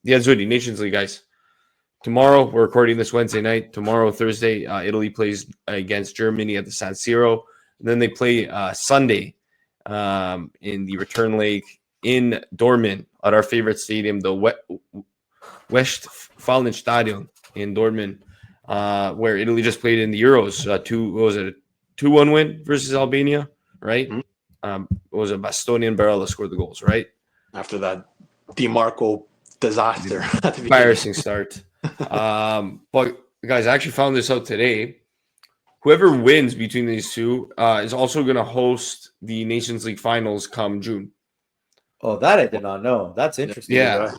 the Azzurri Nations League, guys. Tomorrow, we're recording this Wednesday night. Tomorrow, Thursday, Italy plays against Germany at the San Siro. And then they play Sunday in the return leg in Dortmund at our favorite stadium, the Westfalenstadion in Dortmund, where Italy just played in the Euros. What was it, a 2-1 win versus Albania, right? Mm-hmm. It was a Bastoni and Barella scored the goals, right? After that DiMarco disaster. Embarrassing start. But guys, I actually found this out today. Whoever wins between these two is also going to host the Nations League finals come June. Oh, that I did not know. That's interesting. Yeah.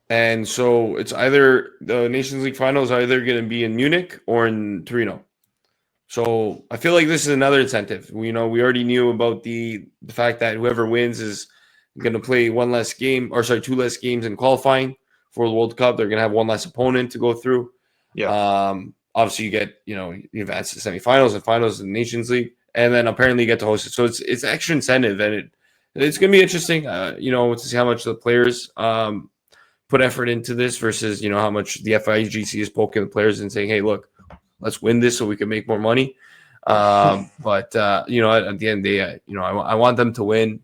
And so it's either the Nations League finals are either going to be in Munich or in Torino. So I feel like this is another incentive. We already knew about the fact that whoever wins is going to play two less games in qualifying for the World Cup. They're going to have one less opponent to go through. Yeah. Obviously, you get you advance to semifinals and finals in the Nations League, and then apparently you get to host it. So it's extra incentive, and it's going to be interesting. To see how much the players put effort into this versus how much the FIGC is poking the players and saying, "Hey, look, let's win this so we can make more money." But at the end of the day, I want them to win.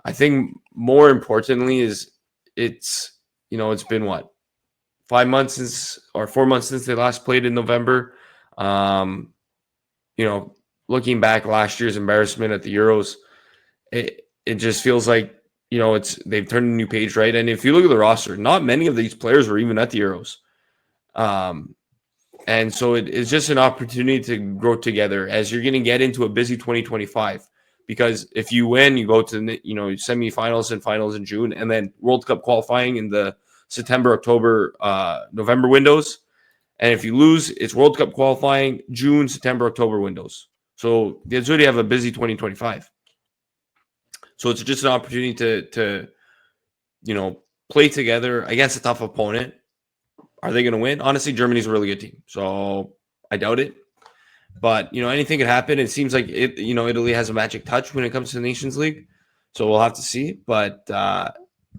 I think more importantly is it's been what, 4 months since they last played in November. Looking back last year's embarrassment at the Euros, it just feels like they've turned a new page, right? And if you look at the roster, not many of these players were even at the Euros. And so it's just an opportunity to grow together as you're going to get into a busy 2025. Because if you win, you go to semifinals and finals in June, and then World Cup qualifying in the September, October, November windows. And if you lose, it's World Cup qualifying June, September, October windows. So the Azzurri have a busy 2025. So it's just an opportunity to play together against a tough opponent. Are they going to win? Honestly, Germany's a really good team, so I doubt it. But anything could happen. It seems like Italy has a magic touch when it comes to the Nations League, so we'll have to see. But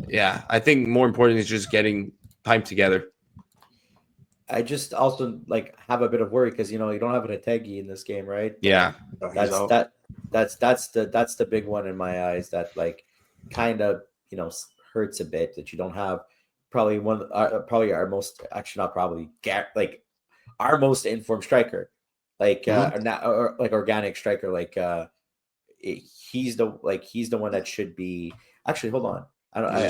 yeah, I think more important is just getting time together. I just also have a bit of worry because you don't have an Ategi in this game, right? Yeah, that's the big one in my eyes that kind of hurts a bit that you don't have probably our most our most informed striker, organic striker, he's the one that should be actually. Hold on,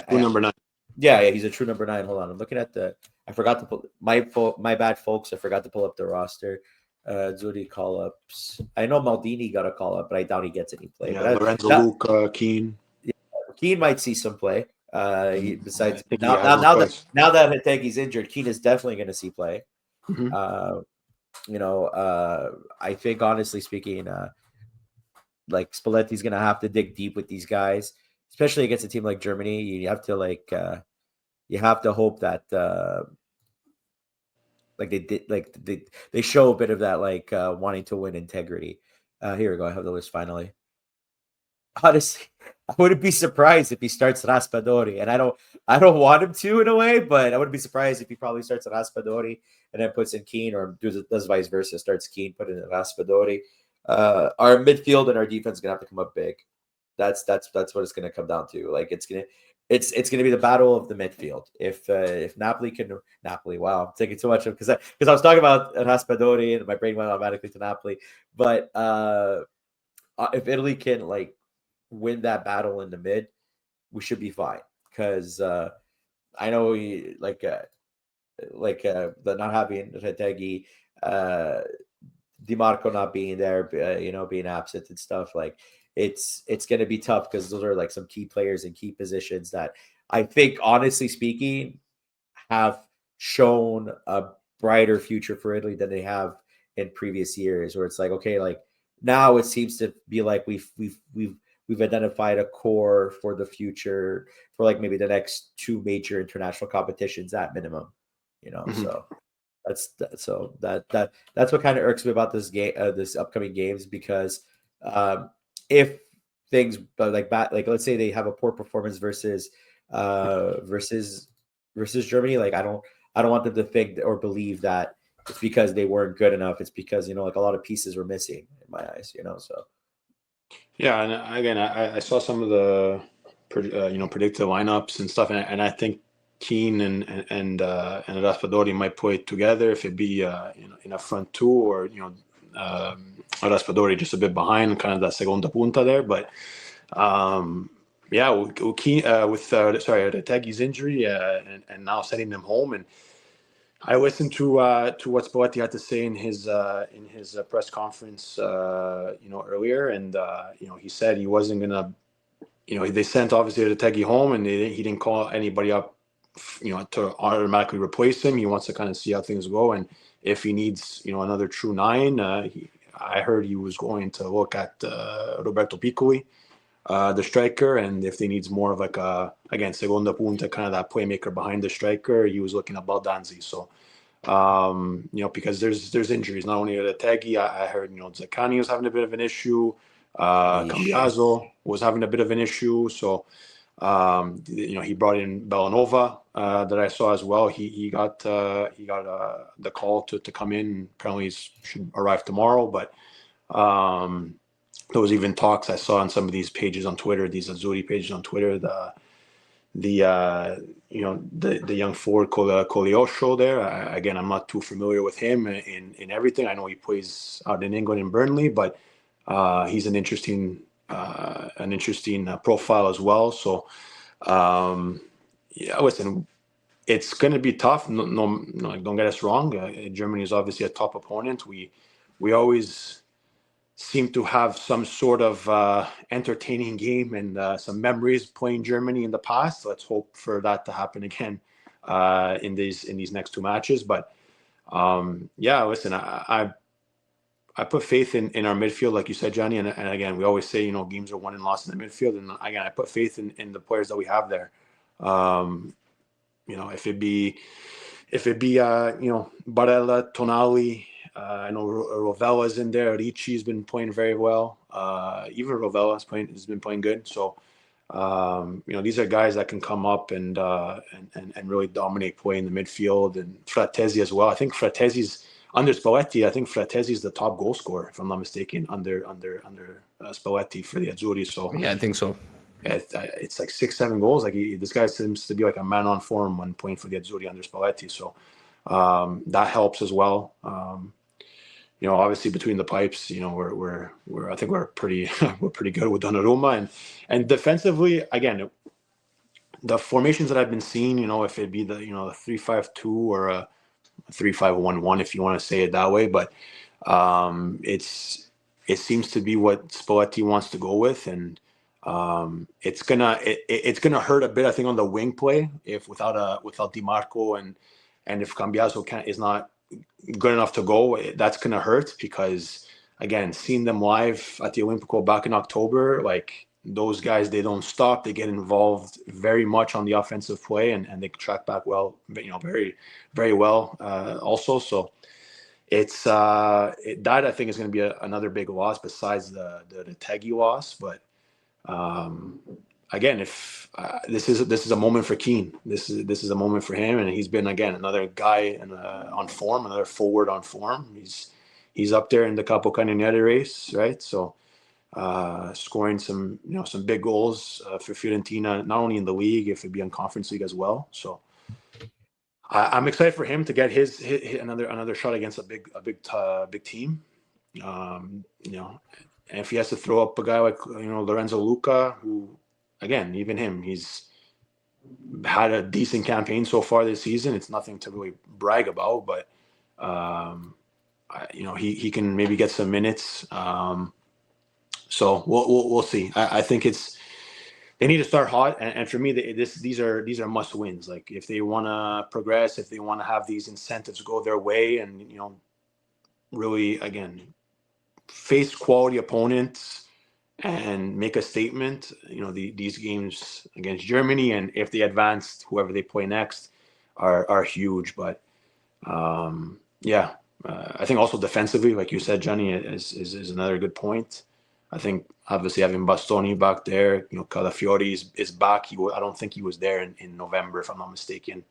number 9. Yeah, he's a true number 9. Hold on, I'm looking at I forgot to pull my bad, folks. I forgot to pull up the roster. Azzurri call-ups. I know Maldini got a call-up, but I doubt he gets any play. Yeah, Lorenzo Luca, Keane. Yeah, Keane might see some play. Besides now that Hategi's injured, Keane is definitely going to see play. Mm-hmm. I think honestly speaking, Spalletti's going to have to dig deep with these guys, especially against a team like Germany. You have to you have to hope that they show a bit of that wanting to win integrity. Here we go. I have the list finally. Honestly, I wouldn't be surprised if he starts Raspadori, and I don't want him to in a way, but I wouldn't be surprised if he probably starts Raspadori and then puts in Keane, or does vice versa, starts Keane, put in Raspadori. Our midfield and our defense is gonna have to come up big. That's what it's gonna come down to. It's gonna be the battle of the midfield. If Napoli, wow, I'm taking too much of because I was talking about Raspadori and my brain went automatically to Napoli, but if Italy can win that battle in the mid, we should be fine. Because I know the not having Retegui, DiMarco not being there, being absent and stuff, it's going to be tough because those are some key players in key positions that I think, honestly speaking, have shown a brighter future for Italy than they have in previous years. Where it's now it seems to be we've identified a core for the future for maybe the next 2 major international competitions at minimum, Mm-hmm. So that's what kind of irks me about this game, this upcoming games, because if things let's say they have a poor performance versus versus Germany. Like I don't want them to think or believe that it's because they weren't good enough. It's because, like a lot of pieces were missing in my eyes, so. Yeah, and again, I saw some of the predicted lineups and stuff, and I think Keane and Raspadori might play it together if it be in a front two, or Raspadori just a bit behind, kind of that segunda punta there. But Keane, with Reteghi's injury and now sending them home, and I listened to what Spalletti had to say in his press conference, earlier, and he said he wasn't gonna, they sent obviously Reteghi home, and he didn't call anybody up, to automatically replace him. He wants to kind of see how things go, and if he needs, another true nine, I heard he was going to look at Roberto Piccoli, the striker, and if he needs more of like again segunda punta, kind of that playmaker behind the striker, he was looking at Baldanzi. So because there's injuries, not only at Reteghi, I heard Zaccani was having a bit of an issue, Cambiaso was having a bit of an issue, so he brought in Bellanova, that I saw as well. He got the call to come in. Apparently he should arrive tomorrow, but there was even talks I saw on some of these pages on Twitter, these Azzurri pages on Twitter, the young forward Koleosho there. Again, I'm not too familiar with him in everything. I know he plays out in England in Burnley, but he's an interesting profile as well. So listen, it's going to be tough. No, don't get us wrong. Germany is obviously a top opponent. We always seem to have some sort of entertaining game and some memories playing Germany in the past. Let's hope for that to happen again in these next two matches. But listen, I put faith in our midfield, like you said, Johnny. And again, we always say games are won and lost in the midfield. And again, I put faith in the players that we have there. If it be Barella, Tonali. I know Rovella's in there. Ricci's been playing very well. Even Rovella's has been playing good. So, these are guys that can come up and really dominate play in the midfield. And Fratesi as well. I think Fratesi's under Spalletti. I think Fratesi's the top goal scorer, if I'm not mistaken, under Spalletti for the Azzurri. So yeah, I think so. It's like 6-7 goals. Like this guy seems to be like a man on form when playing for the Azzurri under Spalletti. So that helps as well. Obviously between the pipes, I think we're pretty we're pretty good with Donnarumma, and defensively, again, the formations that I've been seeing, if it be the 3-5-2 or a 3-5-1-1, if you want to say it that way, but it seems to be what Spalletti wants to go with, and it's gonna hurt a bit, I think, on the wing play if without Di Marco and if Cambiaso is not good enough to go, that's going to hurt, because again, seeing them live at the Olympico back in October, like those guys, they don't stop. They get involved very much on the offensive play, and they track back well, very, very well also. So it's that I think is going to be another big loss besides the Reteghi loss. But again, if this is a moment for Keane, this is a moment for him, and he's been again another guy on form, another forward on form. He's up there in the Capo Cannoniere race, right? So scoring some big goals for Fiorentina, not only in the league, if it be in Conference League as well. So I'm excited for him to get his another shot against a big team. And if he has to throw up a guy like Lorenzo Luca, who, again, even him, he's had a decent campaign so far this season. It's nothing to really brag about, but he can maybe get some minutes. So we'll see. I think they need to start hot, and for me, these are must wins. Like if they want to progress, if they want to have these incentives go their way, and really again face quality opponents and make a statement, these games against Germany, and if they advance, whoever they play next are huge. But I think also defensively, like you said, Johnny, is another good point. I think obviously having Bastoni back there, Calafiori is back. I don't think he was there in November, if I'm not mistaken.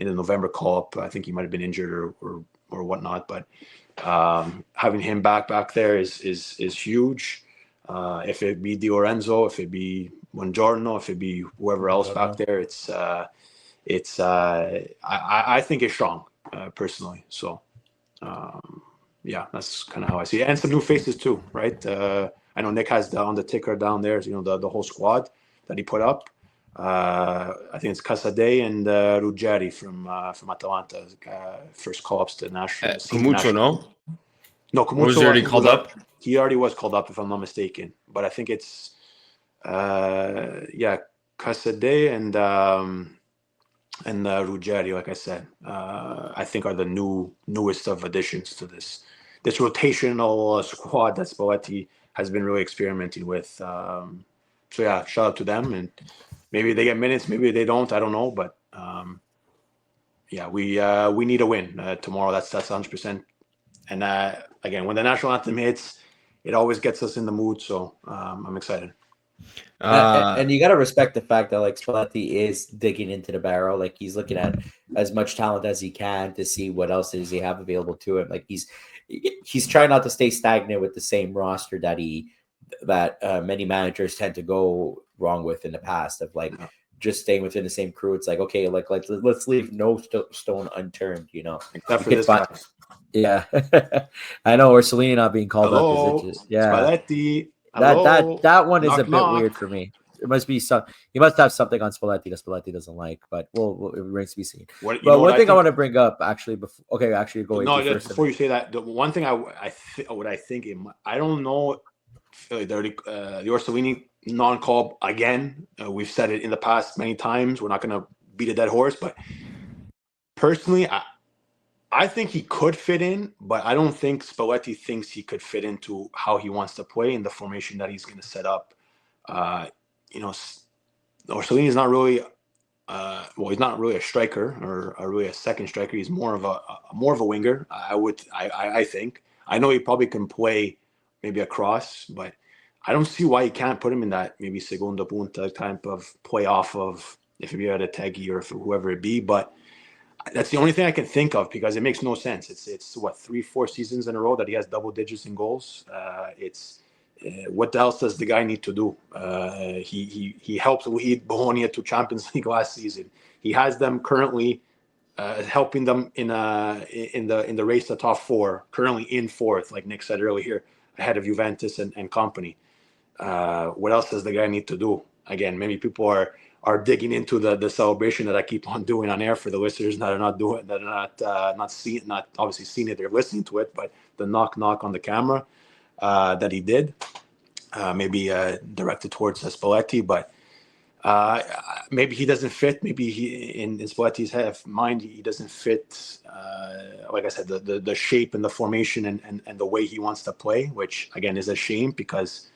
in the November call-up. I think he might have been injured or whatnot, but having him back there is huge. If it be Di Lorenzo, if it be Buongiorno, if it be whoever else back there, I think it's strong personally. So yeah, that's kind of how I see it. And some new faces too, right? I know Nick has on the ticker down there, the whole squad that he put up. I think it's Casade and Ruggeri from Atalanta, first call-ups to national. Cumucho, no? No, Or was Cumucho he already called up? He already was called up, if I'm not mistaken. But I think it's Casade and Ruggeri, like I said, I think are the newest of additions to this rotational squad that Spalletti has been really experimenting with. So yeah, shout out to them, and maybe they get minutes, maybe they don't. I don't know, but yeah, we need a win tomorrow. That's 100%. And again, when the national anthem hits, it always gets us in the mood. So I'm excited. And you got to respect the fact that like Spalletti is digging into the barrel. Like he's looking at as much talent as he can to see what else does he have available to him. Like he's trying not to stay stagnant with the same roster that many managers tend to go wrong with in the past of like just staying within the same crew. It's like, okay, like let's leave no stone unturned, Except for this guy. Yeah. I know, or Orsolini not being called up. Yeah. Spalletti. That one is a bit knock. weird for me. It must be he must have something on Spalletti that Spalletti doesn't like, but it remains to be seen. But one thing I want to bring up actually before go before you say that, the one thing I don't know, the Orsolini non-call again. We've said it in the past many times. We're not going to beat a dead horse, but personally, I think he could fit in, but I don't think Spalletti thinks he could fit into how he wants to play in the formation that he's going to set up. Orsolini is not really, he's not really a striker or really a second striker. He's more of a winger. I think. I know he probably can play maybe across, but I don't see why he can't put him in that maybe segunda punta type of play off of if it be at a Teggy or whoever it be, but. That's the only thing I can think of because it makes no sense. It's what 3-4 seasons in a row that he has double digits in goals. What else does the guy need to do? He helps lead Bologna to Champions League last season. He has them currently helping them in the race to top four. Currently in fourth, like Nick said earlier, ahead of Juventus and company. What else does the guy need to do? Again, maybe people are digging into the celebration that I keep on doing on air for the listeners that are not obviously seeing it, they're listening to it, but the knock on the camera that he did, maybe directed towards Spalletti, but maybe he doesn't fit. Maybe he in Spalletti's mind he doesn't fit. Like I said, the shape and the formation and the way he wants to play, which again is a shame because.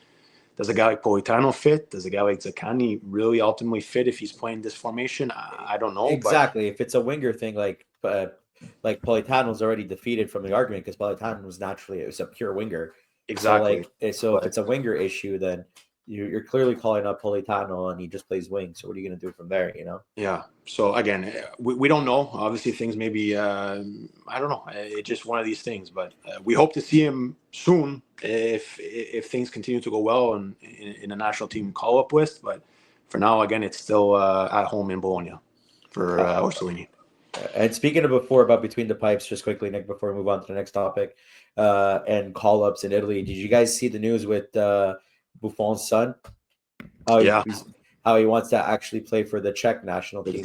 Does a guy like Politano fit? Does a guy like Zaccagni really ultimately fit if he's playing this formation? I don't know. Exactly. If it's a winger thing, like Politano's already defeated from the argument because Politano was naturally a pure winger. Exactly. So if it's a winger issue, then you're clearly calling up Politano and he just plays wing. So what are you going to do from there? Yeah. So again, we don't know. Obviously, things maybe I don't know. It's just one of these things. But we hope to see him soon if things continue to go well in a national team call-up list. But for now, again, it's still at home in Bologna for Orsolini. And speaking of about between the pipes, just quickly, Nick, before we move on to the next topic, and call-ups in Italy, did you guys see the news with Buffon's son? How he wants to actually play for the Czech national team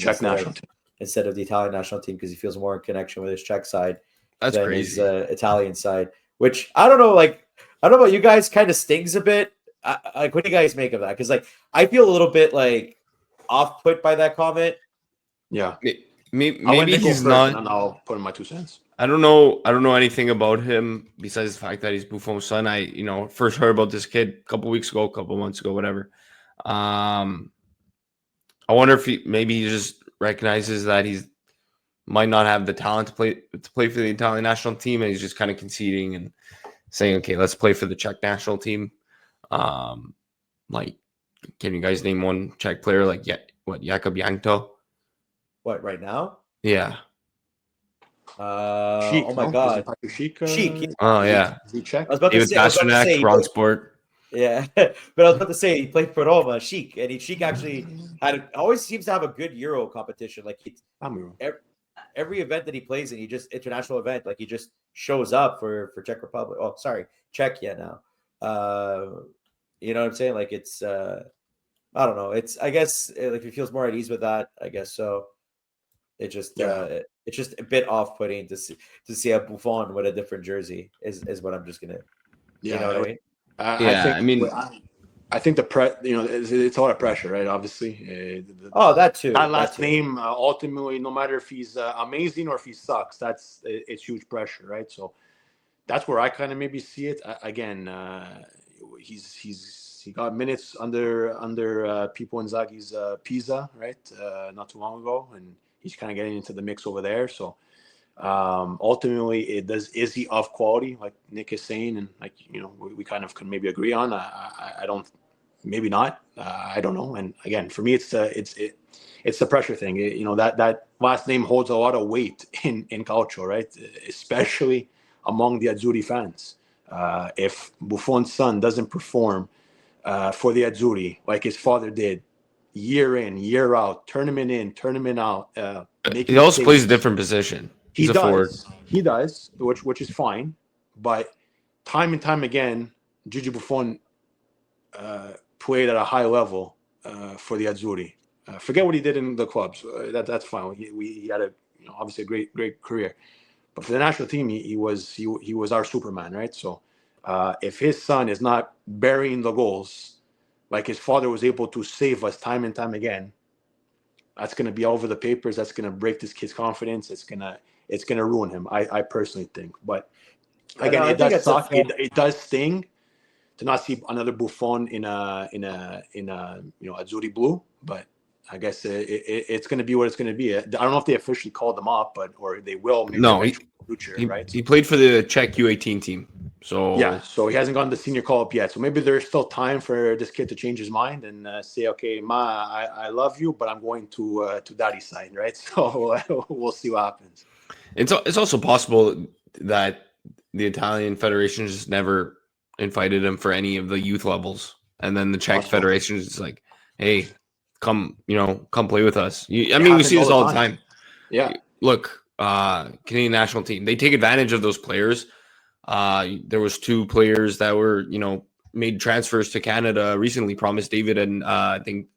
instead of the Italian national team because he feels more in connection with his Czech side than his Italian side. Which I don't know, I don't know about you guys, kind of stings a bit. What do you guys make of that? Because I feel a little bit off-put by that comment. Yeah, maybe he's not. And I'll put in my 2 cents. I don't know anything about him besides the fact that he's Buffon's son. I first heard about this kid a couple months ago, whatever. I wonder if maybe he just recognizes that he might not have the talent to play for the Italian national team, and he's just kind of conceding and saying, "Okay, let's play for the Czech national team." Can you guys name one Czech player Jakub Jankto? What right now? Yeah. Sheik, Oh my no? Is it God, Patrick Sheik? Sheik. Yeah. Oh yeah. Is he I Czech? was about to David say. I was about to Pasternak, say. wrong sport. Yeah, but I was about to say he played for Roma, Sheik, and Sheik actually always seems to have a good Euro competition. Like Cameroon. every event that he plays in, he just international event, like he just shows up for Czech Republic. Oh, sorry, Czechia now. You know what I'm saying? Like it's I don't know. It's I guess like he feels more at ease with that. I guess so. It just it's just a bit off-putting to see a Buffon with a different jersey is what I'm just gonna. Yeah, You know what I mean? I Yeah, think. I mean, I think it's a lot of pressure, right? Obviously, Oh, that too. that That last too. name ultimately, no matter if he's amazing or if he sucks, it's huge pressure, right? So that's where I kind of maybe see it. Again, he got minutes under Pippo Inzaghi's Pisa, right? Not too long ago, and he's kind of getting into the mix over there. So ultimately, is he of quality, like Nick is saying, and like we kind of can maybe agree on. I don't, maybe not. I don't know. And again, for me, it's the pressure thing. That last name holds a lot of weight in Calcio, right? Especially among the Azzurri fans. If Buffon's son doesn't perform for the Azzurri like his father did, year in, year out, tournament in, tournament out, he making also plays a saves. different position. He He's a forward. does. He does, which is fine. But time and time again, Gigi Buffon played at a high level for the Azzurri. Forget what he did in the clubs. That's fine. He had a obviously a great career. But for the national team, he was our Superman, right? So if his son is not burying the goals like his father was able to save us time and time again, that's going to be all over the papers. That's going to break this kid's confidence. It's gonna ruin him. I personally think. But again, I it think does that's a suck. fair. It does sting to not see another Buffon in a Azzurri blue. But I guess it's going to be what it's going to be. I don't know if they officially called them up, or they will maybe No, eventually in the future, right? he played for the Czech U18 team. Yeah, So so he hasn't gone to the senior call up yet. So maybe there's still time for this kid to change his mind and say, okay, Ma, I love you, but I'm going to Daddy's side, right? So we'll see what happens. it's also possible that the Italian Federation just never invited him for any of the youth levels, and then the Czech Possible. Federation is just like, "Hey, come play with us." I It mean, we happens see this all all the the time. Yeah. Look, Canadian national team, they take advantage of those players. There was two players that were made transfers to Canada recently. Promised David and I think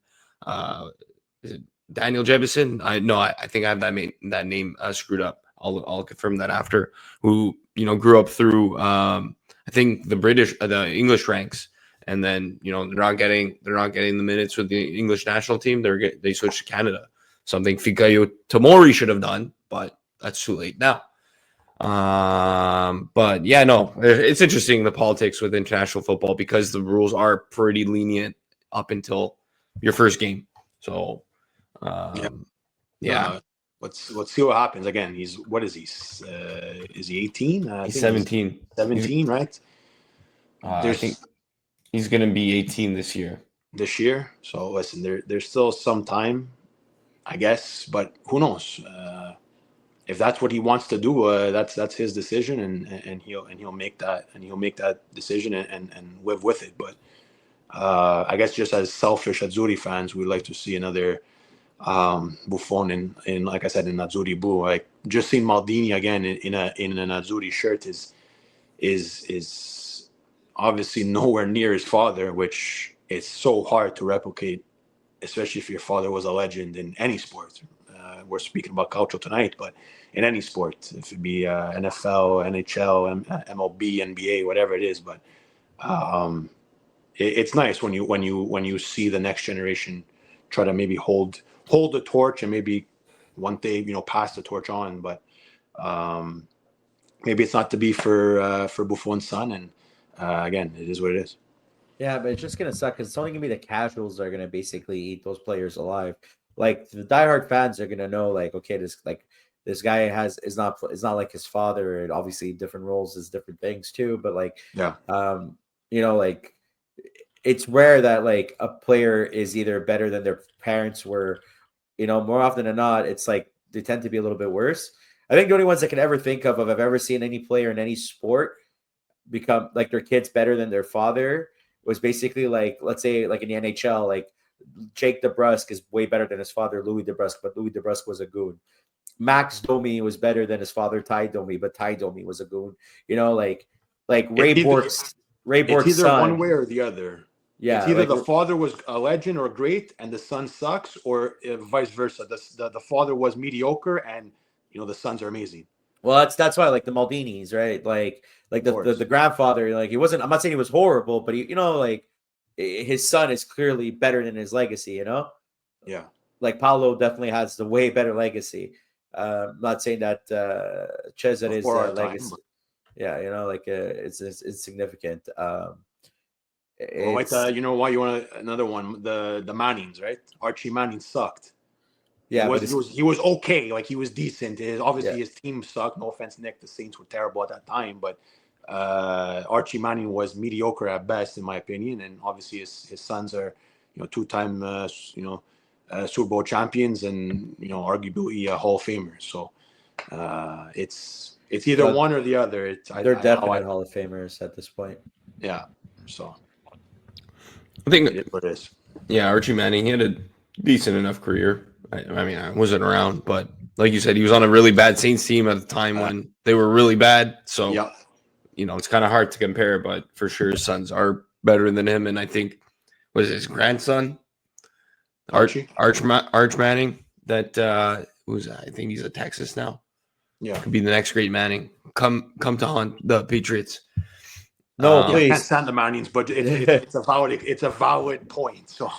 is it Daniel Jebison? I think I have that name screwed up. I'll confirm that after. Who grew up through I think the English ranks, and then they're not getting the minutes with the English national team. They switched to Canada. Something Fikayo Tomori should have done, but that's too late now. But yeah, no, it's interesting the politics with international football because the rules are pretty lenient up until your first game. So yeah. Let's see what happens. Again, what is he? Is he 18? I He's think 17. 17, right? I think he's going to be 18 this year. So listen, there's still some time, I guess, but who knows? If that's what he wants to do, that's his decision, and he'll make that decision and live with it. But I guess just as selfish Azzurri fans, we'd like to see another Buffon in like I said in Azzurri blue. Like just seeing Maldini again in an Azzurri shirt is obviously nowhere near his father, which is so hard to replicate, especially if your father was a legend in any sport. We're speaking about Calcio tonight, but in any sport, if it be NFL, NHL, MLB, NBA, whatever it is. But it's nice when you see the next generation try to maybe hold the torch and maybe one day pass the torch on. But maybe it's not to be for Buffon's son, and again, it is what it is. Yeah, but it's just gonna suck because it's only gonna be the casuals that are gonna basically eat those players alive. Like the diehard fans are gonna know, like, okay, this guy is not like his father, and obviously different roles is different things too. But like, Yeah, like it's rare that like a player is either better than their parents were. More often than not, it's like they tend to be a little bit worse. I think the only ones I can ever think of I've ever seen any player in any sport become like their kids better than their father was basically like, let's say like in the NHL, like Jake DeBrusk is way better than his father, Louis DeBrusk, but Louis DeBrusk was a goon. Max Domi was better than his father, Ty Domi, but Ty Domi was a goon. You know, like Ray Bork's It's either son. one way or the other. Yeah, it's either like, the father was a legend or great, and the son sucks, or vice versa. The father was mediocre, and the sons are amazing. Well, that's why like the Maldinis, right? Like the grandfather, like he wasn't. I'm not saying he was horrible, but he, like his son is clearly better than his legacy. Yeah. Like Paolo definitely has the way better legacy. I'm not saying that Cesare's legacy. Yeah, it's significant. You know why you want another one? The Mannings, right? Archie Manning sucked. Yeah, he was okay. Like he was decent. His team sucked. No offense, Nick. The Saints were terrible at that time, but Archie Manning was mediocre at best, in my opinion. And obviously, his sons are, two-time, Super Bowl champions, and arguably a Hall of Famers. So it's either one or the other. They're definite Hall of Famers at this point. Yeah. So I think it is what it is. Yeah, Archie Manning, he had a decent enough career. I mean, I wasn't around, but like you said, he was on a really bad Saints team at the time when they were really bad. So, it's kind of hard to compare, but for sure his sons are better than him. And I think, was his grandson, Arch Manning, that I think he's at Texas now. Yeah. Could be the next great Manning. Come to haunt the Patriots. No, please. I can't stand the Mannings, but it's a valid point. So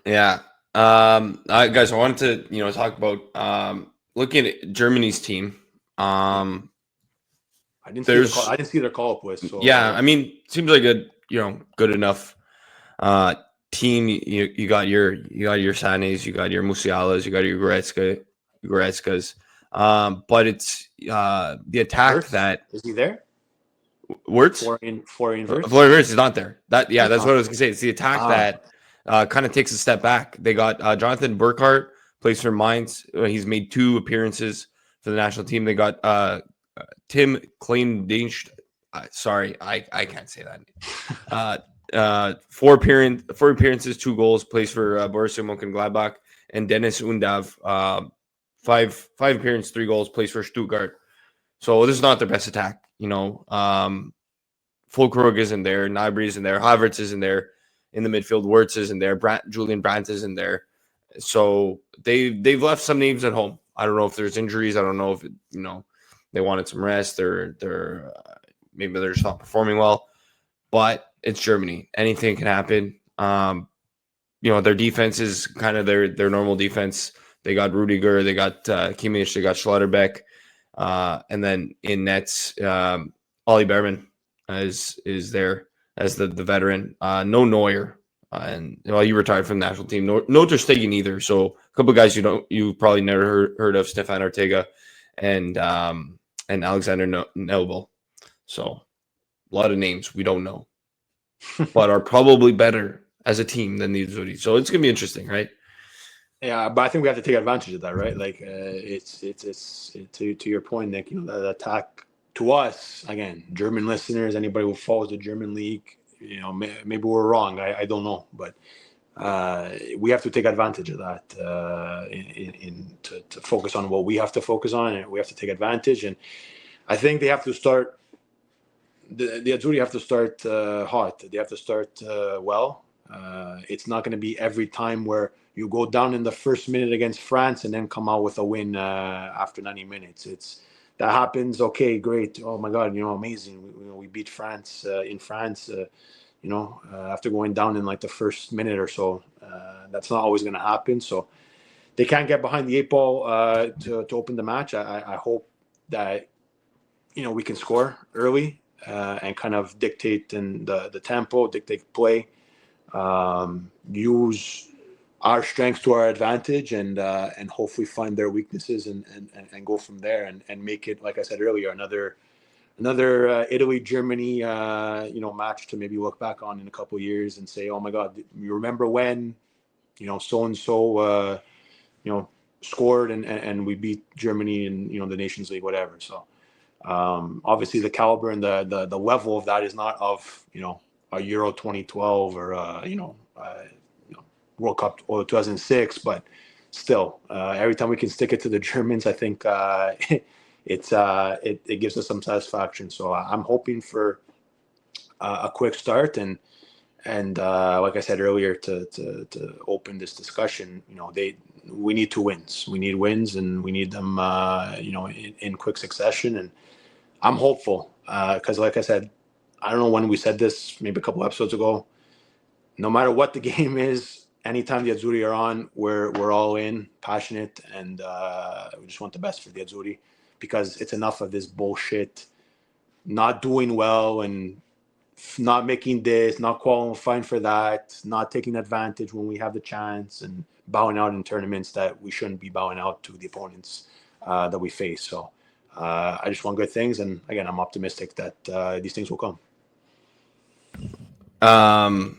yeah. Guys, I wanted to talk about looking at Germany's team. I didn't see their call up list. So I mean, seems like a good enough team. You got your Sanes, you got your Musialas, you got your Goretzkas. But it's the attack Wirtz? that is he there? Wirtz? Florian Wirtz is not there. That's what I was gonna say. It's the attack that kind of takes a step back. They got Jonathan Burkhart, plays for Mainz. He's made 2 appearances for the national team. They got Tim Kleindienst. Sorry, I can't say that. 4 appearances, 2 goals. Plays for Borussia Mönchengladbach. And Dennis Undav, 5 appearances, 3 goals. Plays for Stuttgart. So this is not their best attack. Fulkrug isn't there. Gnabry isn't there. Havertz isn't there. In the midfield, Wirtz isn't there. Julian Brandt isn't there. So they've left some names at home. I don't know if there's injuries. I don't know if they wanted some rest. They're maybe they're just not performing well. But it's Germany. Anything can happen. Their defense is kind of their normal defense. They got Rudiger. They got Kimmich. They got Schlotterbeck. And then in nets, Ollie Behrman is there as the veteran. No Neuer, and he retired from the national team. No Ter Stegen either. So a couple of guys you probably never heard of: Stefan Ortega and Alexander Nobel. So a lot of names we don't know, but are probably better as a team than the Azzurri. So it's gonna be interesting, right? Yeah, but I think we have to take advantage of that, right? Like it's to your point, Nick. The attack to us again, German listeners, anybody who follows the German league, maybe we're wrong. I don't know, but we have to take advantage of that to focus on what we have to focus on, and we have to take advantage. And I think they have to start. The Azzurri have to start hot. They have to start well. It's not going to be every time where you go down in the first minute against France and then come out with a win after 90 minutes. That happens. Okay, great. Oh my God, amazing. We beat France in France. After going down in like the first minute or so, that's not always going to happen. So they can't get behind the 8 ball to open the match. I hope that we can score early and kind of dictate the tempo, dictate play. Use our strengths to our advantage and hopefully find their weaknesses and go from there and make it, like I said earlier, another Italy Germany match to maybe look back on in a couple of years and say, oh my God, you remember when so and so scored and we beat Germany in the Nations League, whatever. So obviously the caliber and the level of that is not of a Euro 2012 or World Cup or 2006, but still every time we can stick it to the Germans, I think it gives us some satisfaction. So I'm hoping for a quick start and like I said earlier, to open this discussion, we need 2 wins. We need wins, and we need them, in quick succession. And I'm hopeful because, like I said, I don't know when we said this, maybe a couple episodes ago. No matter what the game is, anytime the Azzurri are on, we're all in, passionate, and we just want the best for the Azzurri because it's enough of this bullshit, not doing well and not making this, not qualifying for that, not taking advantage when we have the chance, and bowing out in tournaments that we shouldn't be bowing out to the opponents that we face. So I just want good things, and again, I'm optimistic that these things will come. I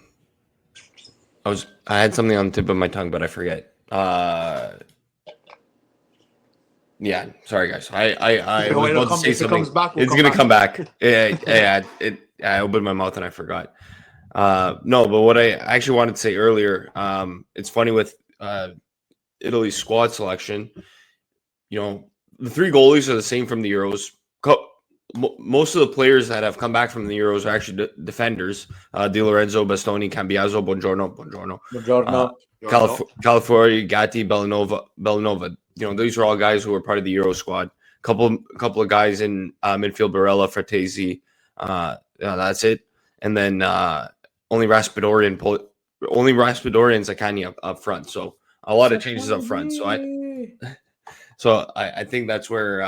had something on the tip of my tongue, but I forget. Yeah, sorry guys. I was about to say something. It's gonna come back. I opened my mouth and I forgot. No, but what I actually wanted to say earlier, it's funny with Italy's squad selection. The 3 goalies are the same from the Euros. Most of the players that have come back from the Euros are actually defenders. Di Lorenzo, Bastoni, Cambiaso, Buongiorno. Calafiori, Gatti, Bellanova. These are all guys who were part of the Euro squad. Couple of guys in midfield, Barella, Frattesi. That's it. And then only Raspadori and Zaccagni up front. So a lot of changes up front. So I think that's where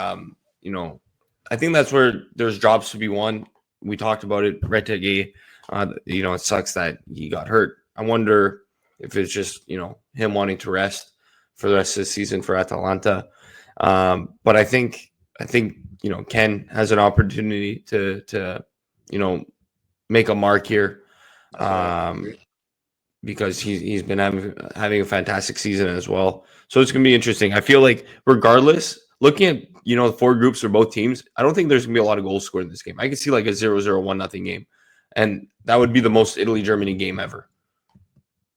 I think that's where there's jobs to be won. We talked about it. Retegui, it sucks that he got hurt. I wonder if it's just him wanting to rest for the rest of the season for Atalanta. But I think Ken has an opportunity to make a mark here, because he's been having a fantastic season as well. So it's gonna be interesting. I feel like regardless, looking at the 4 groups for both teams, I don't think there's gonna be a lot of goals scored in this game. I could see like a 0-0, 1-0 game, and that would be the most Italy-Germany game ever.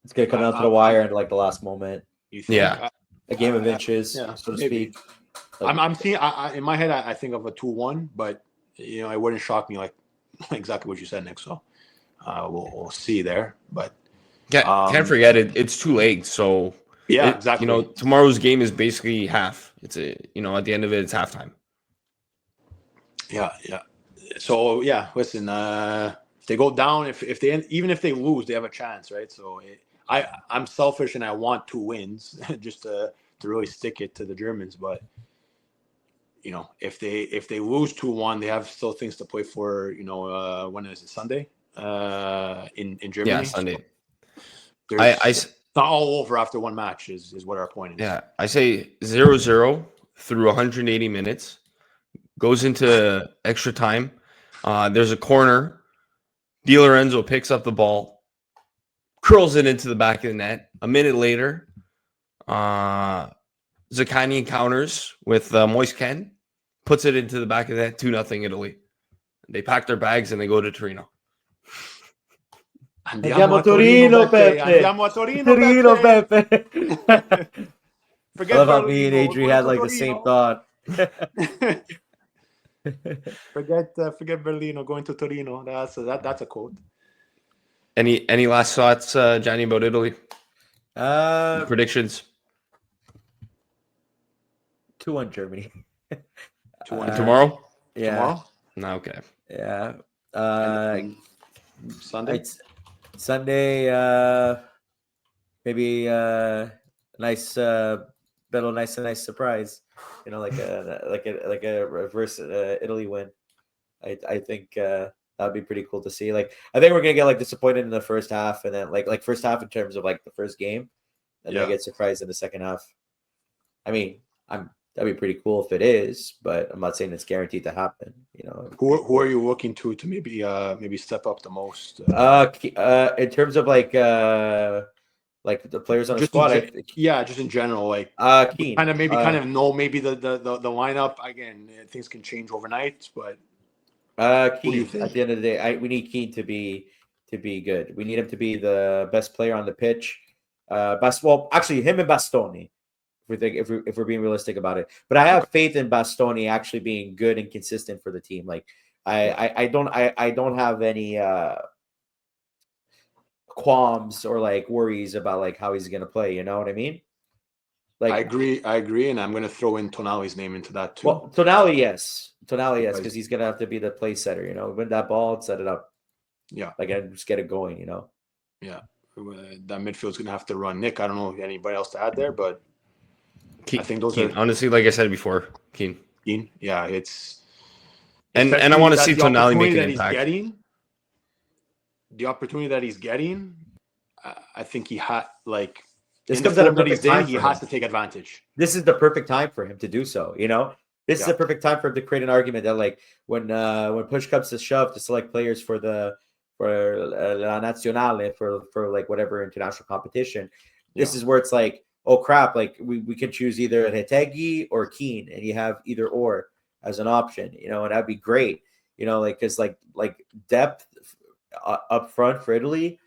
It's gonna come down to the wire at like the last moment. Yeah, a game of inches, so to speak. I'm seeing. In my head, I think of a 2-1, but it wouldn't shock me like exactly what you said, Nick. So we'll see there, but can't forget it. It's 2 legs, so exactly. Tomorrow's game is basically half. It's at the end of it, it's halftime. Yeah. So listen. If they go down, even if they lose, they have a chance, right? So I'm selfish and I want 2 wins just to really stick it to the Germans. But if they lose 2-1, they have still things to play for. When is it? Sunday? In Germany. Yeah, Sunday. It's not all over after 1 match is what our point is. Yeah, I say 0-0 through 180 minutes. Goes into extra time. There's a corner. Di Lorenzo picks up the ball, curls it into the back of the net. A minute later, Zaccagni counters with Moise Ken, puts it into the back of the net, 2-0 Italy. They pack their bags and they go to Torino. Andiamo a Torino, Pepe. Andiamo a Torino, Pepe. Forget I love how me and Adri had like the same thought. Forget Berlino, going to Torino. That's a quote. Any last thoughts, Johnny, about Italy? Predictions? 2-1 Germany. 2-1 tomorrow? Yeah. Tomorrow? No, okay. Yeah. Sunday? Sunday, maybe nice surprise. Like a reverse Italy win. I think that would be pretty cool to see. Like, I think we're gonna get like disappointed in the first half, and then like first half in terms of like the first game, and then get surprised in the second half. I mean, that'd be pretty cool if it is, but I'm not saying it's guaranteed to happen. Who are you looking to maybe step up the most? In terms of like like the players on the Just squad. just in general, like Keane, kind of know maybe the lineup again. Things can change overnight, but Keane. do you think? At the end of the day, we need Keane to be good. We need him to be the best player on the pitch. Actually, him and Bastoni. If we're being realistic about it, but I have faith in Bastoni actually being good and consistent for the team. Like I don't have any qualms or like worries about like how he's gonna play. You know what I mean? Like I agree, and I'm going to throw in Tonali's name into that too. Well, Tonali, yes, because he's gonna have to be the play setter. You know, win that ball and set it up. Yeah, like and just get it going. You know. Yeah, that midfield's going to have to run. Nick, I don't know if anybody else to add there, but Keane, I think those Keane. are Honestly, like I said before, Keane. Yeah, it's and I want to see Tonali make an impact. The opportunity that he's getting, I think he had like. This comes at a perfect time. He has to take advantage. This is the perfect time for him to do so. You know, this is the perfect time for him to create an argument that, like, when push comes to shove to select players for La Nazionale for like whatever international competition, this is where it's like, oh crap, like we can choose either Retegui or Keane, and you have either or as an option. You know, and that'd be great. You know, like because like depth up front for Italy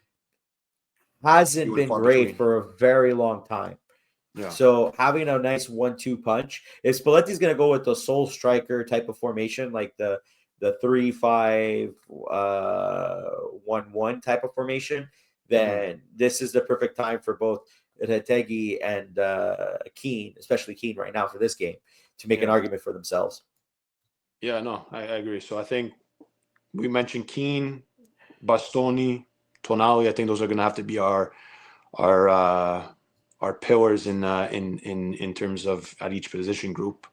hasn't been great for a very long time. Yeah. So having a nice 1-2 punch, if Spalletti's going to go with the sole striker type of formation, like the 3-5-1-1 type of formation, then this is the perfect time for both Retegui and Keane, especially Keane right now for this game, to make an argument for themselves. Yeah, no, I agree. So I think we mentioned Keane, Bastoni, Tonali. I think those are going to have to be our pillars in terms of at each position group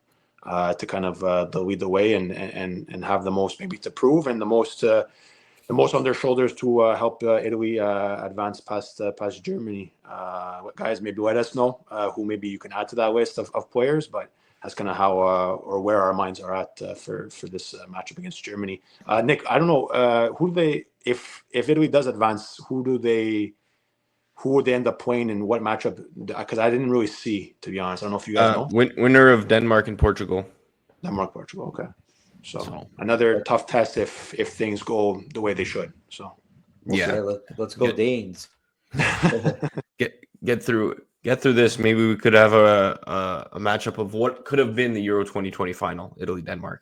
to kind of lead the way and have the most maybe to prove and the most on their shoulders to help Italy advance past Germany. Guys, maybe let us know who maybe you can add to that list of players, but that's kind of how or where our minds are at for this matchup against Germany. Nick, I don't know who do they if Italy does advance, who would they end up playing in what matchup? Because I didn't really see, to be honest. I don't know if you guys know. Winner of Denmark and Portugal. Denmark, Portugal. Okay. So another tough test if things go the way they should. So let's go Danes. Get through this. Maybe we could have a matchup of what could have been the Euro 2020 final, Italy Denmark.